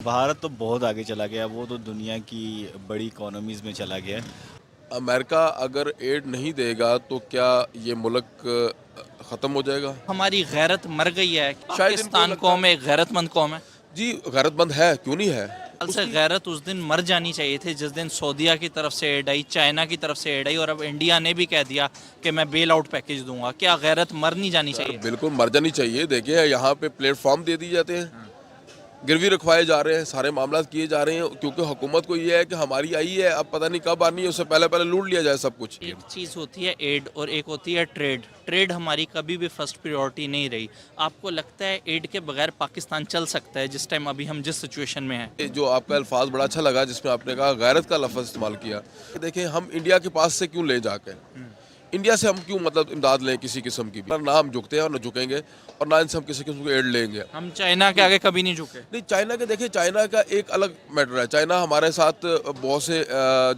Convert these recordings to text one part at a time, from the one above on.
भारत तो बहुत आगे चला गया, वो तो दुनिया की बड़ी इकोनॉमीज़ में चला गया है। अमेरिका अगर एड नहीं देगा तो क्या ये मुल्क ख़त्म हो जाएगा? हमारी गैरत मर गई है। शायद इनको पाकिस्तान लगता कौम है एक गैरतमंद कौम है। जी, गैरतमंद है, क्यों नहीं है? कल से उसकी गैरत उस दिन मर जानी चाहिए थी जिस दिन सऊदीया की तरफ से एड आई, चाइना की तरफ से एड आई, और अब इंडिया ने भी कह दिया कि मैं बेल आउट पैकेज दूंगा। क्या गैरत मर नहीं जानी सर चाहिए? बिल्कुल मर जानी चाहिए। देखिए यहाँ पे प्लेटफॉर्म दे दिए जाते हैं, गिरवी रखवाए जा रहे हैं, सारे मामला किए जा रहे हैं, क्योंकि हुकूमत को ये है कि हमारी आई है, अब पता नहीं कब आनी है, उससे पहले पहले लूट लिया जाए सब कुछ। एक चीज़ होती है एड और एक होती है ट्रेड। ट्रेड हमारी कभी भी फर्स्ट प्रायोरिटी नहीं रही। आपको लगता है एड के बगैर पाकिस्तान चल सकता है जिस टाइम अभी हम जिस सिचुएशन में हैं? ये जो आपका अल्फाज बड़ा अच्छा लगा जिसमें आपने कहा गैरत का लफ्ज़ इस्तेमाल किया। देखिए हम इंडिया के पास से क्यों ले जाके, इंडिया से हम क्यों मतलब इमदाद लें किसी किस्म की भी? ना हम झुकते हैं और ना झुकेंगे, और ना इनसे हम किसी किस्म की एड लेंगे। हम चाइना के आगे कभी नहीं झुके। नहीं, चाइना के देखिए, चाइना का एक अलग मैटर है। चाइना हमारे साथ बहुत से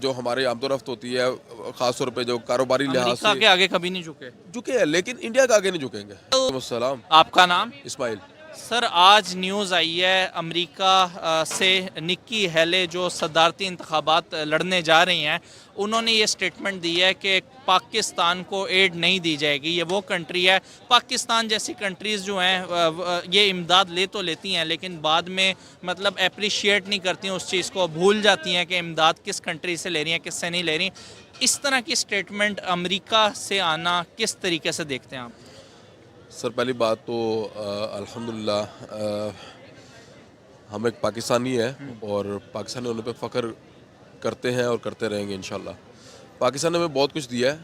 जो हमारे आमदोरफ्त होती है, ख़ास तौर पे जो कारोबारी लिहाज अमेरिका से के आगे कभी नहीं झुके। झुके हैं, लेकिन इंडिया का आगे नहीं झुकेंगे। अस्सलाम। आपका नाम? इस्माइल। सर, आज न्यूज़ आई है अमेरिका से निक्की हेले जो सदारती इंतखाबात लड़ने जा रही हैं, उन्होंने ये स्टेटमेंट दी है कि पाकिस्तान को एड नहीं दी जाएगी। ये वो कंट्री है, पाकिस्तान जैसी कंट्रीज़ जो हैं ये इमदाद ले तो लेती हैं लेकिन बाद में मतलब अप्रिशिएट नहीं करती हैं उस चीज़ को, भूल जाती हैं कि इमदाद किस कंट्री से ले रही हैं, किससे नहीं ले रही। इस तरह की स्टेटमेंट अमेरिका से आना किस तरीके से देखते हैं आप? सर पहली बात तो अल्हम्दुलिल्लाह हम एक पाकिस्तानी हैं और पाकिस्तानी होने पे फ़ख्र करते हैं और करते रहेंगे इंशाल्लाह। पाकिस्तान ने हमें बहुत कुछ दिया है।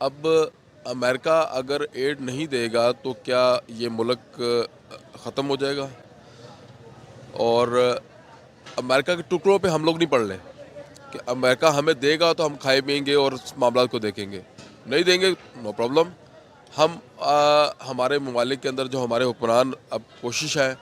अब अमेरिका अगर एड नहीं देगा तो क्या ये मुल्क ख़त्म हो जाएगा? और अमेरिका के टुकड़ों पे हम लोग नहीं पड़ रहे कि अमेरिका हमें देगा तो हम खाए पिएंगे और मामला को देखेंगे, नहीं देंगे नो प्रॉब्लम। हम हमारे ममालिक के अंदर जो हमारे हुक्मरान, अब कोशिश है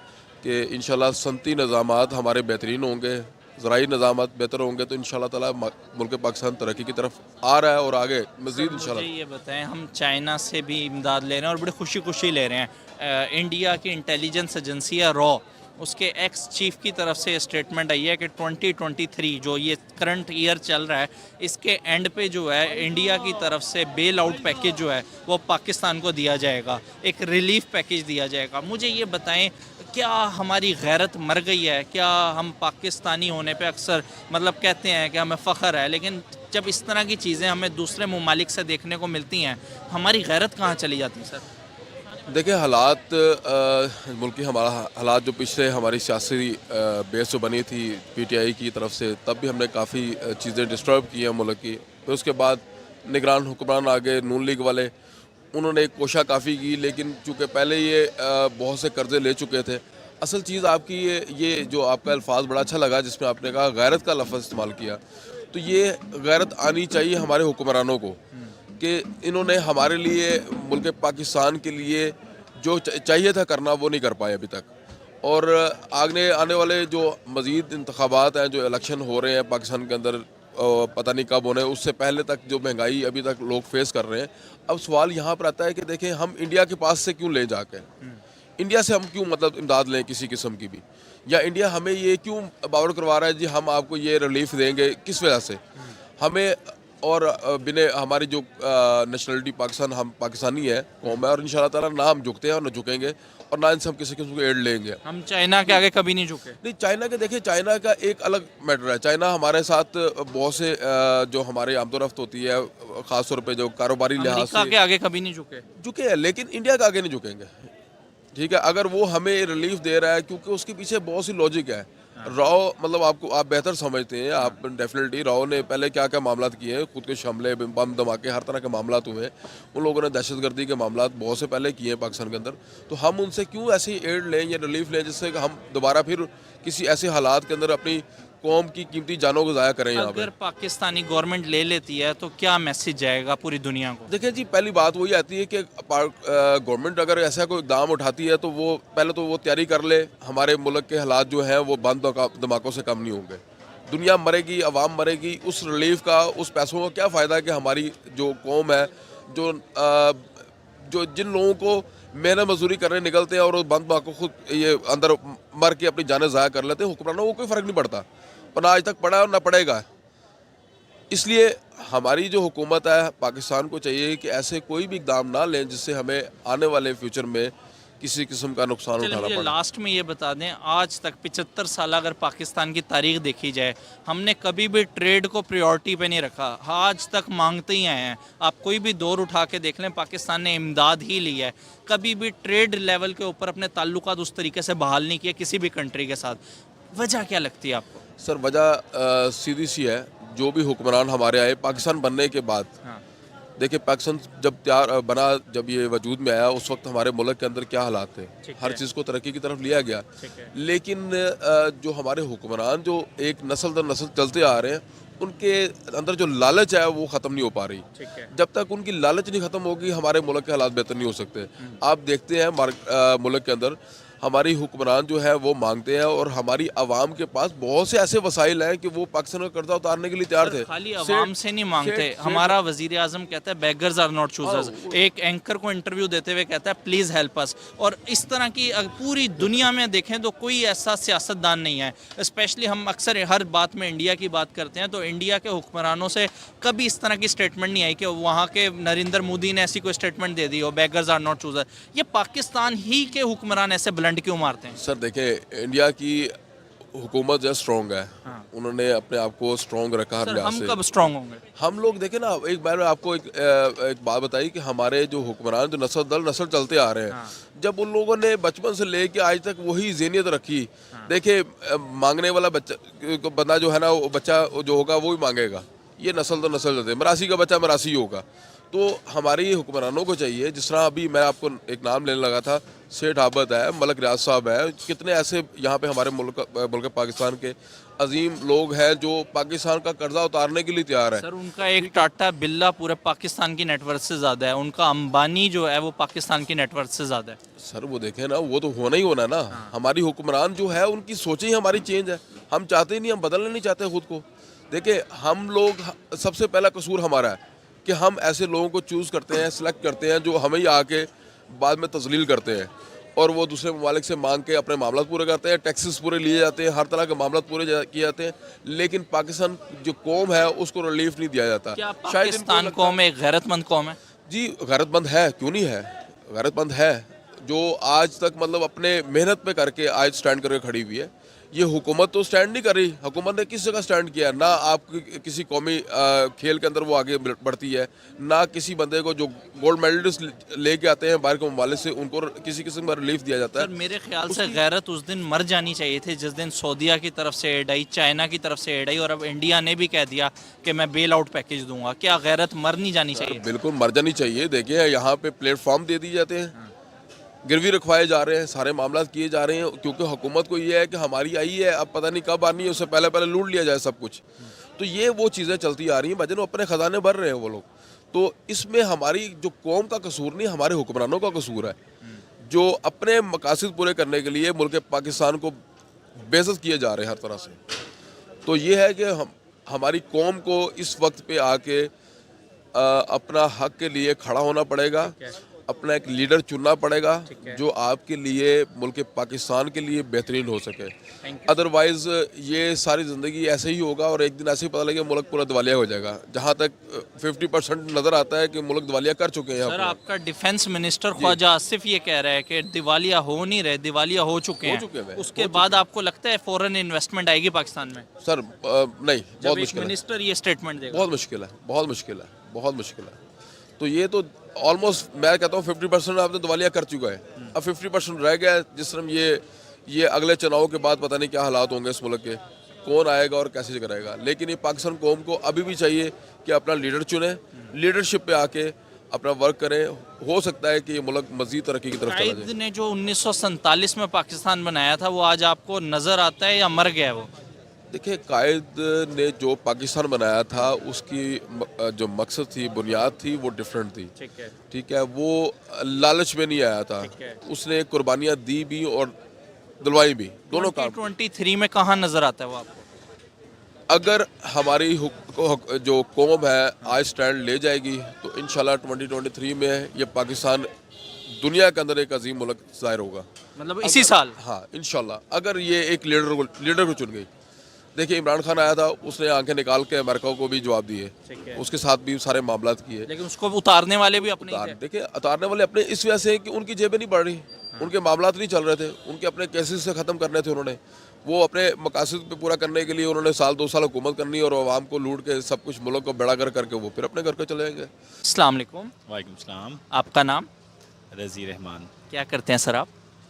कि इंशाल्लाह सनती निज़ामात हमारे बेहतरीन होंगे, ज़राई निज़ामात बेहतर होंगे तो इंशाल्लाह ताला मुल्क पाकिस्तान तरक्की की तरफ आ रहा है और आगे मज़ीद मुझे इंशाल्लाह। ये बताएं, हम चाइना से भी इमदाद ले रहे हैं और बड़ी खुशी खुशी ले रहे हैं। इंडिया की इंटेलिजेंस एजेंसी है रॉ, उसके एक्स चीफ की तरफ से स्टेटमेंट आई है कि 2023 जो ये करंट ईयर चल रहा है, इसके एंड पे जो है इंडिया की तरफ से बेल आउट पैकेज जो है वो पाकिस्तान को दिया जाएगा, एक रिलीफ पैकेज दिया जाएगा। मुझे ये बताएं, क्या हमारी गैरत मर गई है? क्या हम पाकिस्तानी होने पे अक्सर मतलब कहते हैं कि हमें फ़ख्र है, लेकिन जब इस तरह की चीज़ें हमें दूसरे ममालिक से देखने को मिलती हैं, हमारी गैरत कहाँ चली जाती है सर? देखिए हालात मुल्क की, हमारा हालात जो पिछले हमारी सियासी बेस जो बनी थी पीटीआई की तरफ से, तब भी हमने काफ़ी चीज़ें डिस्टर्ब की हैं मुल्क की। फिर उसके बाद निगरान हुक्मरान आ गए नून लीग वाले, उन्होंने एक कोशा काफ़ी की, लेकिन चूँकि पहले ये बहुत से कर्जे ले चुके थे। असल चीज़ आपकी ये जो आपका अल्फाज बड़ा अच्छा लगा जिसमें आपने कहा गैरत का लफ्ज़ इस्तेमाल किया, तो ये गैरत आनी चाहिए हमारे हुक्मरानों को कि इन्होंने हमारे लिए, मुल्क पाकिस्तान के लिए जो चाहिए था करना वो नहीं कर पाए अभी तक। और आगे आने वाले जो मज़ीद इंतखाबात हैं, जो इलेक्शन हो रहे हैं पाकिस्तान के अंदर, पता नहीं कब होने, उससे पहले तक जो महंगाई अभी तक लोग फेस कर रहे हैं। अब सवाल यहाँ पर आता है कि देखें हम इंडिया के पास से क्यों ले जाके, इंडिया से हम क्यों मतलब इमदाद लें किसी किस्म की भी, या इंडिया हमें ये क्यों बावर करवा रहा है जी हम आपको ये रिलीफ देंगे, किस वजह से हमें? और बिने हमारी जो नेशनलिटी पाकिस्तान, हम पाकिस्तानी है, कौम है, और इंशाल्लाह ताला ना हम झुकते हैं और ना झुकेंगे, और ना इनसे हम किसी किस्म की एड लेंगे। हम चाइना के आगे कभी नहीं झुके। नहीं, चाइना के देखिए, चाइना का एक अलग मैटर है। चाइना हमारे साथ बहुत से जो हमारे आमदोरफ्त होती है, ख़ास तौर पे जो कारोबारी लिहाज अमेरिका से के आगे कभी नहीं झुके। झुके हैं, लेकिन इंडिया का आगे नहीं झुकेंगे। ठीक है, अगर वो हमें रिलीफ दे रहा है, क्योंकि उसके पीछे बहुत सी लॉजिक है। राव मतलब आपको, आप बेहतर समझते हैं, आप डेफिनेटली राव ने पहले क्या क्या मामला किए हैं, खुद के हमले, बम धमाके, हर तरह के मामला हुए हैं। उन लोगों ने दहशतगर्दी के मामला बहुत से पहले किए हैं पाकिस्तान के अंदर। तो हम उनसे क्यों ऐसी एड लें या रिलीफ लें जिससे कि हम दोबारा फिर किसी ऐसे हालात के अंदर अपनी कौम की कीमती जानों को ज़ाया करें यहाँ पे? अगर पाकिस्तानी गवर्नमेंट ले लेती है तो क्या मैसेज जाएगा पूरी दुनिया को? देखिए जी, पहली बात वही आती है कि गवर्नमेंट अगर ऐसा कोई इकदाम उठाती है तो वो पहले तो वो तैयारी कर ले, हमारे मुल्क के हालात जो हैं वो बंद धमाकों से कम नहीं होंगे। दुनिया मरेगी, आवाम मरेगी, उस रिलीफ का, उस पैसों का क्या फ़ायदा है कि हमारी जो कौम है, जो जिन लोगों को मेहनत मजदूरी करने निकलते हैं और वो बंद बाको खुद ये अंदर मर के अपनी जानें ज़ाया कर लेते हैं। हुक्मरानों को कोई फ़र्क नहीं पड़ता, और ना आज तक पड़ा है और ना पड़ेगा। इसलिए हमारी जो हुकूमत है, पाकिस्तान को चाहिए कि ऐसे कोई भी इक़दाम ना लें जिससे हमें आने वाले फ्यूचर में किसी किस्म का नुकसान चलिए उठाना मुझे पड़े। लास्ट में ये बता दें, आज तक 75 साल अगर पाकिस्तान की तारीख देखी जाए, हमने कभी भी ट्रेड को प्रायोरिटी पे नहीं रखा, आज तक मांगते ही आए हैं। आप कोई भी दौर उठा के देख लें, पाकिस्तान ने इमदाद ही ली है, कभी भी ट्रेड लेवल के ऊपर अपने ताल्लुकात उस तरीके से बहाल नहीं किए किसी भी कंट्री के साथ। वजह क्या लगती है आपको? सर वजह सीधी सी है, जो भी हुक्मरान हमारे आए पाकिस्तान बनने के बाद, हाँ, देखिए पाकिस्तान जब तैयार बना, जब ये वजूद में आया, उस वक्त हमारे मुल्क के अंदर क्या हालात थे, ठीक हर है। चीज़ को तरक्की की तरफ लिया गया। ठीक है। लेकिन जो हमारे हुक्मरान जो एक नस्ल दर नस्ल चलते आ रहे हैं, उनके अंदर जो लालच है वो ख़त्म नहीं हो पा रही। ठीक है। जब तक उनकी लालच नहीं ख़त्म होगी, हमारे मुल्क के हालात बेहतर नहीं हो सकते। आप देखते हैं मुल्क के अंदर हमारी हुक्मरान जो है वो मांगते हैं, और हमारी आवाम के पास बहुत से ऐसे वसाइल हैं कि वो पाकिस्तान का कर्जा उतारने के लिए तैयार थे। खाली आवाम से नहीं मांगते, हमारा वजीर आजम कहता है बेगर्स आर नॉट चूजर्स। एक एंकर को इंटरव्यू देते हुए कहता है प्लीज़ हेल्प अस। और इस तरह की पूरी दुनिया में देखें तो कोई ऐसा सियासतदान नहीं है। स्पेशली हम अक्सर हर बात में इंडिया की बात करते हैं, तो इंडिया के हुक्मरानों से कभी इस तरह की स्टेटमेंट नहीं आई कि वहाँ के नरेंद्र मोदी ने ऐसी कोई स्टेटमेंट दे दी हो बेगर्स आर नॉट चूजर। ये पाकिस्तान ही के हुक्मरान ऐसे ब्लंट क्यों मारते हैं? सर देखें, इंडिया की हुकूमत जो स्ट्रॉन्ग है, हाँ। उन्होंने अपने आप को स्ट्रॉन्ग रखा हर सर लिहाज हम से। कब स्ट्रांग होंगे? हम लोग देखें ना, एक बार मैं आपको एक बात बताई कि हमारे जो हुक्मरान जो नस्ल दर नस्ल चलते आ रहे हैं, हाँ। जब उन लोगों ने बचपन से लेके आज तक वही ज़हनियत रखी, देखिए मांगने वाला बच्चा बंदा जो है ना, वो बच्चा जो होगा वो ही मांगेगा। ये नस्ल दर नस्ल चलते, मरासी का बच्चा मरासी ही होगा। तो हमारी हुक्मरानों को चाहिए, जिस तरह अभी मैं आपको एक नाम लेने लगा था, सेठ आबद है, मलक रियाज साहब है, कितने ऐसे यहाँ पे हमारे मुल्क पाकिस्तान के अजीम लोग हैं जो पाकिस्तान का कर्जा उतारने के लिए तैयार है। सर उनका एक टाटा बिल्ला पूरे पाकिस्तान की नेटवर्थ से ज़्यादा है, उनका अंबानी जो है वो पाकिस्तान की नेटवर्थ से ज़्यादा है। सर वो देखें ना, वो तो होना ही होना ना। हमारी हुक्मरान जो है उनकी सोचें ही हमारी चेंज है। हम चाहते ही नहीं, हम बदलना नहीं चाहते खुद को। देखिए हम लोग, सबसे पहला कसूर हमारा है कि हम ऐसे लोगों को चूज़ करते हैं, सिलेक्ट करते हैं, जो हमें ही आके बाद में तजलील करते हैं, और वो दूसरे ममालिक से मांग के अपने मामला पूरे करते हैं, टैक्सेस पूरे लिए जाते हैं, हर तरह के मामला पूरे किए जाते हैं, लेकिन पाकिस्तान जो कौम है उसको रिलीफ नहीं दिया जाता। क्या शायद इनको पाकिस्तान लगता कौम एक गैरतमंद कौम है? जी गैरतमंद है, क्यों नहीं है, गैरतमंद है, जो आज तक मतलब अपने मेहनत पे करके आज स्टैंड करके खड़ी हुई है। ये हुकूमत तो स्टैंड नहीं कर रही। हुकूमत ने किस जगह स्टैंड किया? ना आप किसी कौमी खेल के अंदर वो आगे बढ़ती है, ना किसी बंदे को जो गोल्ड मेडलिस्ट लेके आते हैं बाहर के ममालिक से, उनको किसी किस्म का रिलीफ दिया जाता सर है। मेरे ख्याल से गैरत उस दिन मर जानी चाहिए थी जिस दिन सऊदीया की तरफ से एड आई, चाइना की तरफ से एड आई, और अब इंडिया ने भी कह दिया कि मैं बेल आउट पैकेज दूंगा। क्या गैरत मर नहीं जानी चाहिए? बिल्कुल मर जानी चाहिए। देखिए यहाँ पे प्लेटफॉर्म दे दिए जाते हैं, गिरवी रखवाए जा रहे हैं, सारे मामला किए जा रहे हैं, क्योंकि हुकूमत को ये है कि हमारी आई है, अब पता नहीं कब आनी है, उससे पहले पहले लूट लिया जाए सब कुछ। तो ये वो चीज़ें चलती आ रही हैं, भजन अपने ख़जाने भर रहे हैं वो लोग। तो इसमें हमारी जो कौम का कसूर नहीं, हमारे हुक्मरानों का कसूर है, जो अपने मकासद पूरे करने के लिए मुल्क पाकिस्तान को बेइज्जत किए जा रहे हैं हर तरह से। तो ये है कि हमारी कौम को इस वक्त पे आके अपना हक के लिए खड़ा होना पड़ेगा, अपना एक लीडर चुनना पड़ेगा जो आपके लिए मुल्क पाकिस्तान के लिए बेहतरीन हो सके। अदरवाइज ये सारी ज़िंदगी ऐसे ही होगा, और एक दिन ऐसे ही पता लगेगा मुल्क पूरा दिवालिया हो जाएगा। जहाँ तक 50% नज़र आता है कि मुल्क दिवालिया कर चुके हैं। सर आपका डिफेंस मिनिस्टर ख्वाजा आसिफ ये कह रहा है कि दिवालिया हो नहीं रहे, दिवालिया हो चुके हैं। उसके बाद आपको लगता है फॉरेन इन्वेस्टमेंट आएगी पाकिस्तान में? सर नहीं, बहुत मुश्किल है। मिनिस्टर ये स्टेटमेंट देगा? बहुत मुश्किल है, बहुत मुश्किल है, बहुत मुश्किल है। तो ये तो ऑलमोस्ट मैं कहता हूँ 50% आपने दिवालिया कर चुका है, अब 50% रह गया है। जिस तरह ये अगले चुनाव के बाद पता नहीं क्या हालात होंगे इस मुल्क के, कौन आएगा और कैसे करेगा। लेकिन ये पाकिस्तान कौम को अभी भी चाहिए कि अपना लीडर चुने, लीडरशिप पे आके अपना वर्क करें। हो सकता है कि ये मुल्क मज़ीद तरक्की की तरफ चला कायद जाए। ने जो 1947 में पाकिस्तान बनाया था वो आज आपको नज़र आता है या मर गया वो? देखिए कायद ने जो पाकिस्तान बनाया था उसकी जो मकसद थी, बुनियाद थी, वो डिफरेंट थी। ठीक है, वो लालच में नहीं आया था, उसने कुर्बानियाँ दी भी और दिलवाई भी, दोनों काम। 2023 में कहाँ नज़र आता है वो आपको? अगर हमारी जो कौम है आज स्टैंड ले जाएगी तो इंशाल्लाह 2023 में ये पाकिस्तान दुनिया के अंदर एक अजीम मुल्क ज़ाहिर होगा। मतलब इसी साल? हाँ, इंशाल्लाह अगर ये एक लीडर को चुन गई। देखिए इमरान खान आया था, उसने आंखें निकाल के अमेरिका को भी जवाब दिए, ठीक है। उसके साथ भी सारे मामलात किए। लेकिन उसको उतारने वाले भी अपने ही थे। देखिए उतारने वाले अपने इस वजह से कि उनकी जेबें नहीं बढ़ रही, उनके मामलात नहीं चल रहे थे, उनके अपने केसेस से ख़त्म करने थे उन्होंने। वो अपने मकासद पे पूरा करने के लिए उन्होंने साल 2 साल हुकूमत करनी और आवाम को लूट के सब कुछ मुल्क को बेड़ागर करके वो फिर अपने घर को चले जाएंगे। अस्सलाम वालेकुम। वालेकुम सलाम। आपका नाम? रज़ी रहमान। क्या करते हैं सर आप?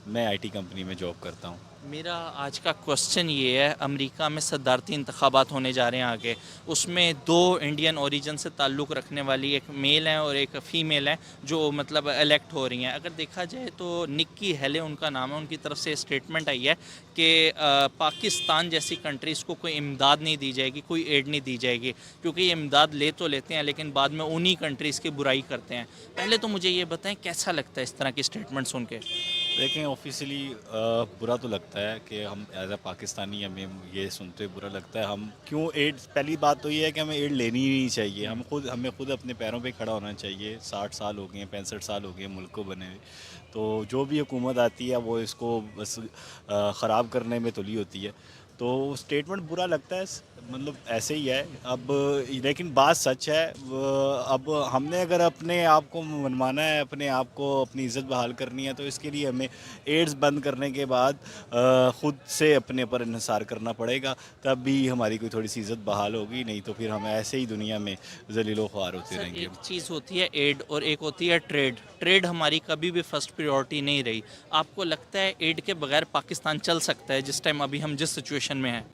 मैं आईटी कंपनी में जॉब करता हूँ। मेरा आज का क्वेश्चन ये है, अमेरिका में सदारती इंतखाबात होने जा रहे हैं आगे, उसमें 2 इंडियन ओरिजिन से ताल्लुक़ रखने वाली एक मेल है और एक फ़ीमेल है जो मतलब इलेक्ट हो रही हैं। अगर देखा जाए तो निक्की हेले उनका नाम है, उनकी तरफ से स्टेटमेंट आई है कि पाकिस्तान जैसी कंट्रीज़ को कोई इमदाद नहीं दी जाएगी, कोई एड नहीं दी जाएगी, क्योंकि ये इमदाद ले तो लेते हैं लेकिन बाद में उन्हीं कंट्रीज़ की बुराई करते हैं। पहले तो मुझे ये बताएं कैसा लगता है इस तरह की स्टेटमेंट सुन के? देखें ऑफिशियली बुरा तो लगता है कि हम एज अ पाकिस्तानी हमें ये सुनते हुए बुरा लगता है। हम क्यों एड, पहली बात तो ये है कि हमें एड लेनी ही नहीं चाहिए। हमें खुद अपने पैरों पे खड़ा होना चाहिए। 60 साल हो गए, 65 साल हो गए मुल्क को बने हुए, तो जो भी हुकूमत आती है वो इसको बस ख़राब करने में तुली होती है। तो स्टेटमेंट बुरा लगता है, मतलब ऐसे ही है। अब लेकिन बात सच है। अब हमने अगर अपने आप को मनवाना है, अपने आप को अपनी इज़्ज़त बहाल करनी है, तो इसके लिए हमें एड्स बंद करने के बाद ख़ुद से अपने पर इन्हिसार करना पड़ेगा, तब भी हमारी कोई थोड़ी सी इज़्ज़त बहाल होगी। नहीं तो फिर हम ऐसे ही दुनिया में ज़लीलो ख्वार होते सर, रहेंगे। एक चीज़ होती है एड और एक होती है ट्रेड। ट्रेड हमारी कभी भी फर्स्ट प्रायोरिटी नहीं रही। आपको लगता है एड के बगैर पाकिस्तान चल सकता है जिस टाइम अभी हम जिस सिचुएशन में हैं?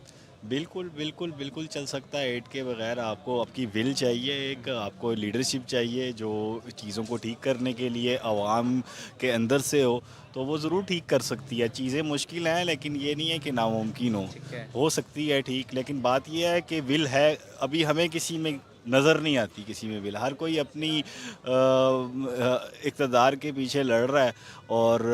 बिल्कुल बिल्कुल बिल्कुल चल सकता है। एड के बगैर आपको आपकी विल चाहिए, एक आपको लीडरशिप चाहिए जो चीज़ों को ठीक करने के लिए आवाम के अंदर से हो, तो वो ज़रूर ठीक कर सकती है। चीज़ें मुश्किल हैं लेकिन ये नहीं है कि नामुमकिन हो सकती है ठीक। लेकिन बात ये है कि विल है, अभी हमें किसी में नज़र नहीं आती, किसी में विल। हर कोई अपनी इक़्तिदार के पीछे लड़ रहा है और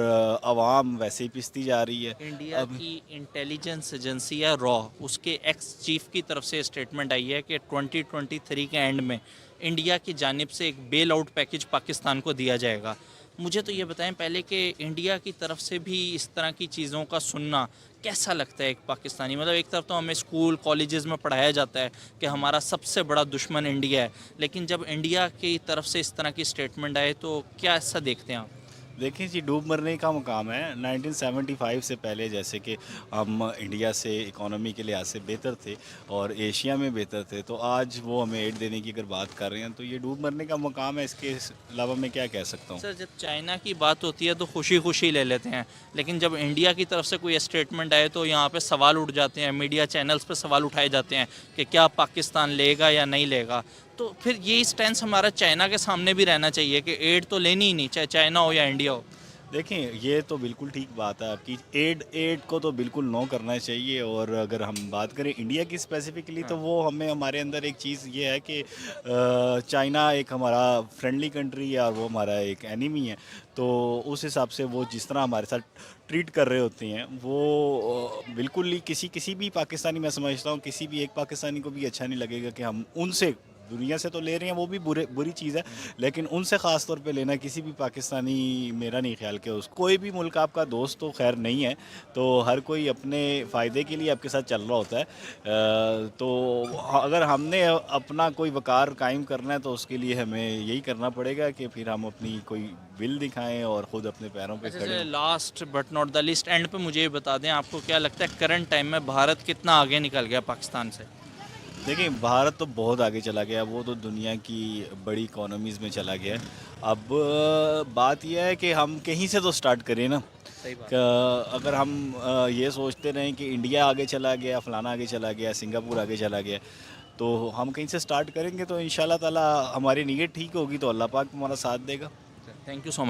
आवाम वैसे ही पिसती जा रही है। इंडिया की इंटेलिजेंस एजेंसी है रॉ, उसके एक्स चीफ की तरफ से स्टेटमेंट आई है कि 2023 के एंड में इंडिया की जानिब से एक बेल आउट पैकेज पाकिस्तान को दिया जाएगा। मुझे तो ये बताएं पहले कि इंडिया की तरफ से भी इस तरह की चीज़ों का सुनना कैसा लगता है एक पाकिस्तानी? मतलब एक तरफ तो हमें स्कूल कॉलेजेस में पढ़ाया जाता है कि हमारा सबसे बड़ा दुश्मन इंडिया है, लेकिन जब इंडिया की तरफ से इस तरह की स्टेटमेंट आए तो क्या ऐसा देखते हैं आप? देखिए जी, डूब मरने का मुकाम है। 1975 से पहले जैसे कि हम इंडिया से इकोनॉमी के लिहाज से बेहतर थे और एशिया में बेहतर थे, तो आज वो हमें एड देने की अगर बात कर रहे हैं तो ये डूब मरने का मुकाम है। इसके अलावा मैं क्या कह सकता हूँ? सर, जब चाइना की बात होती है तो खुशी खुशी ले लेते हैं, लेकिन जब इंडिया की तरफ से कोई स्टेटमेंट आए तो यहाँ पे सवाल उठ जाते हैं, मीडिया चैनल्स पे सवाल उठाए जाते हैं कि क्या पाकिस्तान लेगा या नहीं लेगा। तो फिर ये स्टैंस हमारा चाइना के सामने भी रहना चाहिए कि एड तो लेनी ही नहीं, चाहे चाइना हो या इंडिया हो। देखें ये तो बिल्कुल ठीक बात है आपकी। एड को तो बिल्कुल नो करना चाहिए। और अगर हम बात करें इंडिया की स्पेसिफिकली, तो वो हमारे अंदर एक चीज़ ये है कि चाइना एक हमारा फ्रेंडली कंट्री है और वो हमारा एक एनिमी है। तो उस हिसाब से वो जिस तरह हमारे साथ ट्रीट कर रहे होते हैं वो बिल्कुल ही किसी भी पाकिस्तानी, मैं समझता हूँ किसी भी एक पाकिस्तानी को भी अच्छा नहीं लगेगा कि हम उनसे, दुनिया से तो ले रहे हैं वो भी बुरी चीज़ है, लेकिन उनसे ख़ास तौर पे लेना किसी भी पाकिस्तानी, मेरा नहीं ख्याल कि कोई भी मुल्क आपका दोस्त तो खैर नहीं है। तो हर कोई अपने फ़ायदे के लिए आपके साथ चल रहा होता है। तो अगर हमने अपना कोई वक़ार कायम करना है तो उसके लिए हमें यही करना पड़ेगा कि फिर हम अपनी कोई विल दिखाएं और ख़ुद अपने पैरों पे खड़े हों। Last but not the list, and पे मुझे ये बता दें, आपको क्या लगता है करंट टाइम में भारत कितना आगे निकल गया पाकिस्तान से? देखिए भारत तो बहुत आगे चला गया, वो तो दुनिया की बड़ी इकोनॉमीज़ में चला गया है। अब बात यह है कि हम कहीं से तो स्टार्ट करें ना। सही बात। अगर हम ये सोचते रहें कि इंडिया आगे चला गया, फ़लाना आगे चला गया, सिंगापुर आगे चला गया, तो हम कहीं से स्टार्ट करेंगे तो इंशाल्लाह ताला हमारी नीयत ठीक होगी तो अल्लाह पाक हमारा साथ देगा। Thank you so much.